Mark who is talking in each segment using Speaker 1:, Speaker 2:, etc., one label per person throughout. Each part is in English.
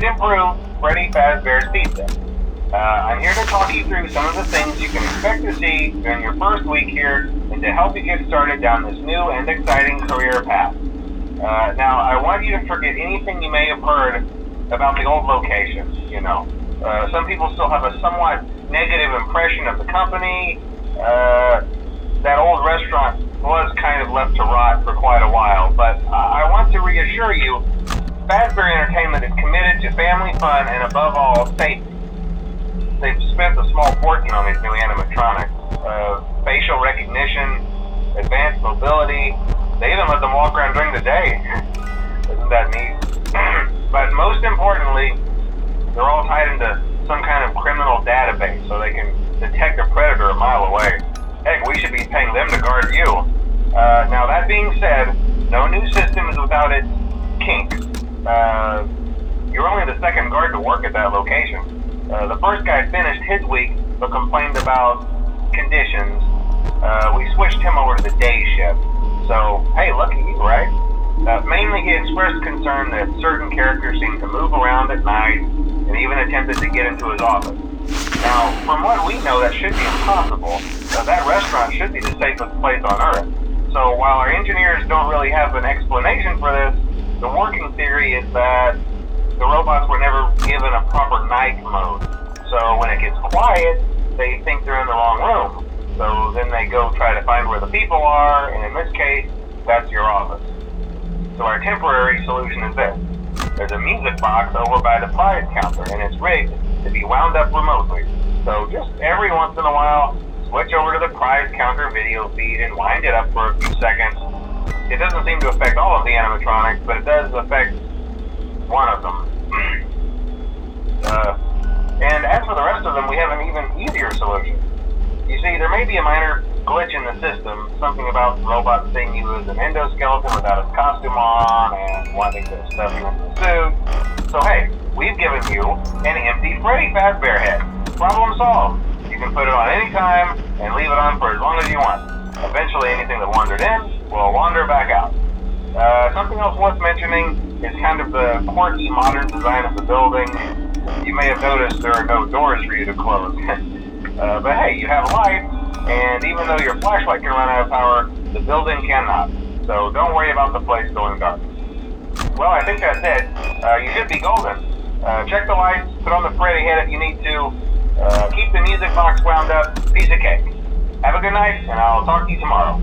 Speaker 1: and improve Freddy Fazbear's Pizza. I'm here to talk you through some of the things you can expect to see during your first week here and to help you get started down this new and exciting career path. Now, I want you to forget anything you may have heard about the old location. Some people still have a somewhat negative impression of the company. That old restaurant was kind of left to rot for quite a while, but I want to reassure you, Fazbear Entertainment is committed to family fun and above all, safety. They've spent a small fortune on these new animatronics. Facial recognition, advanced mobility. They even let them walk around during the day. Isn't that neat? But most importantly, they're all tied into some kind of criminal database so they can detect a predator a mile away. Heck, we should be paying them to guard you. Now that being said, no new system is without its kinks. You're only the second guard to work at that location. The first guy finished his week, but complained about conditions. We switched him over to the day shift. So, hey, lucky you, right? Mainly he expressed concern that certain characters seemed to move around at night and even attempted to get into his office. Now, from what we know, that should be impossible. That restaurant should be the safest place on Earth. So while our engineers don't really have an explanation for this, the working theory is that the robots were never given a proper night mode. So when it gets quiet, they think they're in the wrong room. So then they go try to find where the people are, and in this case, that's your office. So our temporary solution is this. There's a music box over by the prize counter, and it's rigged to be wound up remotely. So just every once in a while, switch over to the prize counter video feed and wind it up for a few seconds. It doesn't seem to affect all of the animatronics, but it does affect one of them. And as for the rest of them, we have an even easier solution. You see, there may be a minor glitch in the system, something about the robot seeing you as an endoskeleton without his costume on and wanting to stuff you into the suit. So hey, we've given you an empty Freddy Fazbear head. Problem solved. You can put it on any time and leave it on for as long as you want. Eventually anything that wandered in will wander back out. Something else worth mentioning is kind of the quirky modern design of the building. You may have noticed there are no doors for you to close. But hey, you have lights, and even though your flashlight can run out of power, the building cannot. So don't worry about the place going dark. Well, I think that's it. You should be golden. Check the lights, put on the Freddy head if you need to. Keep the music box wound up. Piece of cake. Have a good night, and I'll talk to you tomorrow.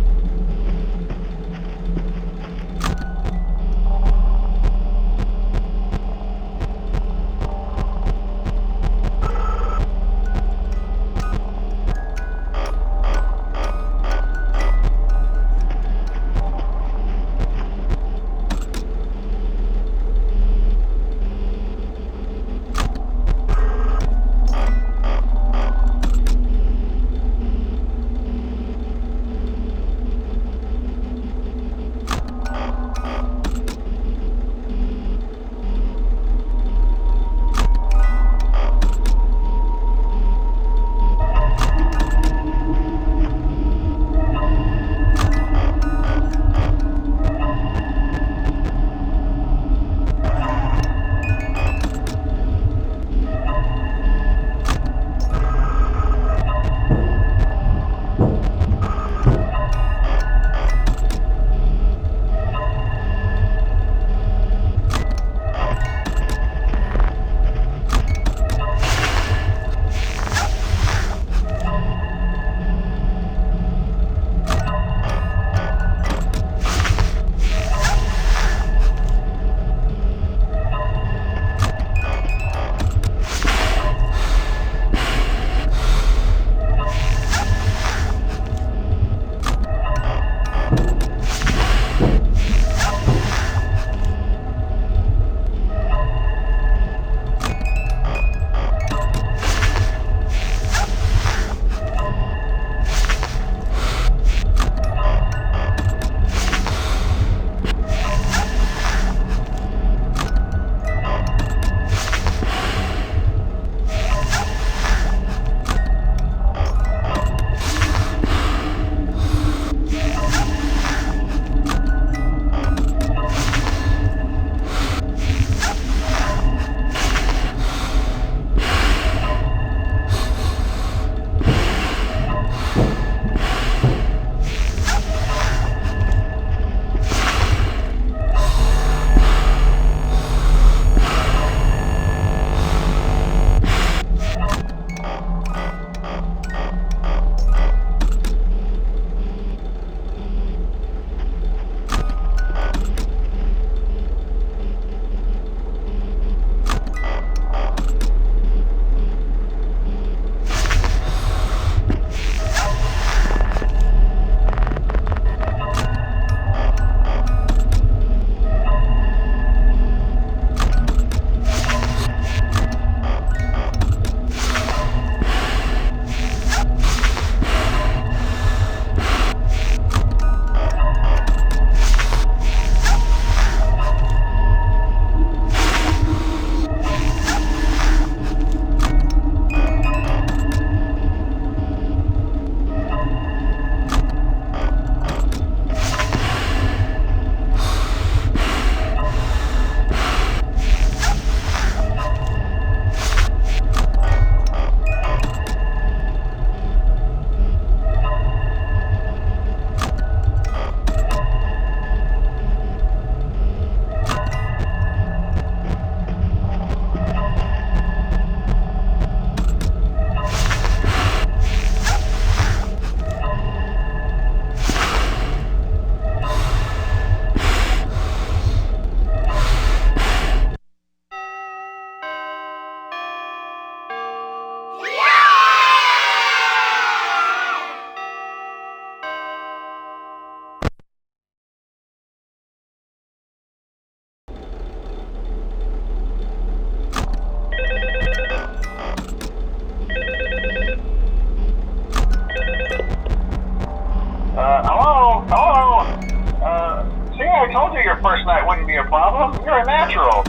Speaker 1: problem? You're a natural.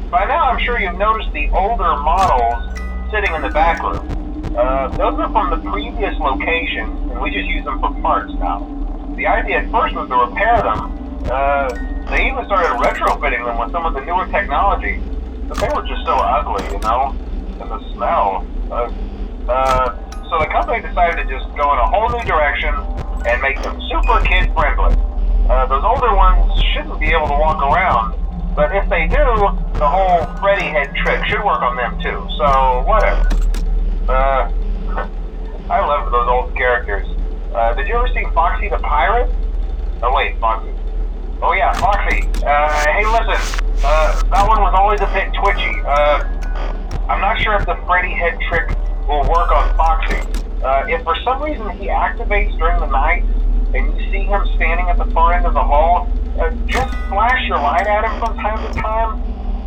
Speaker 1: By now I'm sure you've noticed the older models sitting in the back room. Those are from the previous location, and we just use them for parts now. The idea at first was to repair them. They even started retrofitting them with some of the newer technology, but they were just so ugly, you know, and the smell. So the company decided to just go in a whole new direction and make them super kid-friendly. Those older ones shouldn't be able to walk around, but if they do, the whole Freddy head trick should work on them too, so whatever. I loved those old characters. Did you ever see Foxy the Pirate? Oh wait, Foxy. Oh yeah, Foxy. Hey listen, that one was always a bit twitchy. I'm not sure if the Freddy head trick will work on Foxy. If for some reason he activates during the night, and you see him standing at the far end of the hall, just flash your light at him from time to time.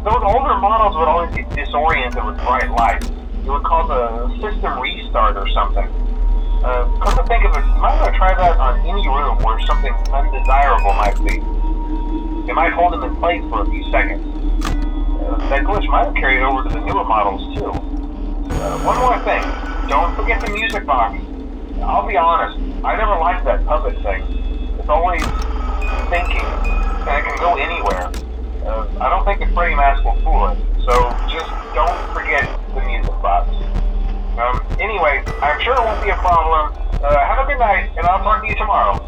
Speaker 1: Those older models would always get disoriented with bright lights. It would cause a system restart or something. Come to think of it, you might want to try that on any room where something undesirable might be. It might hold him in place for a few seconds. That glitch might have carried over to the newer models too. One more thing, don't forget the music box. I'll be honest, I never liked that puppet thing. It's always thinking, and it can go anywhere. I don't think the Freddy mask will fool it, so just don't forget the music box. Anyway, I'm sure it won't be a problem. Have a good night, and I'll talk to you tomorrow.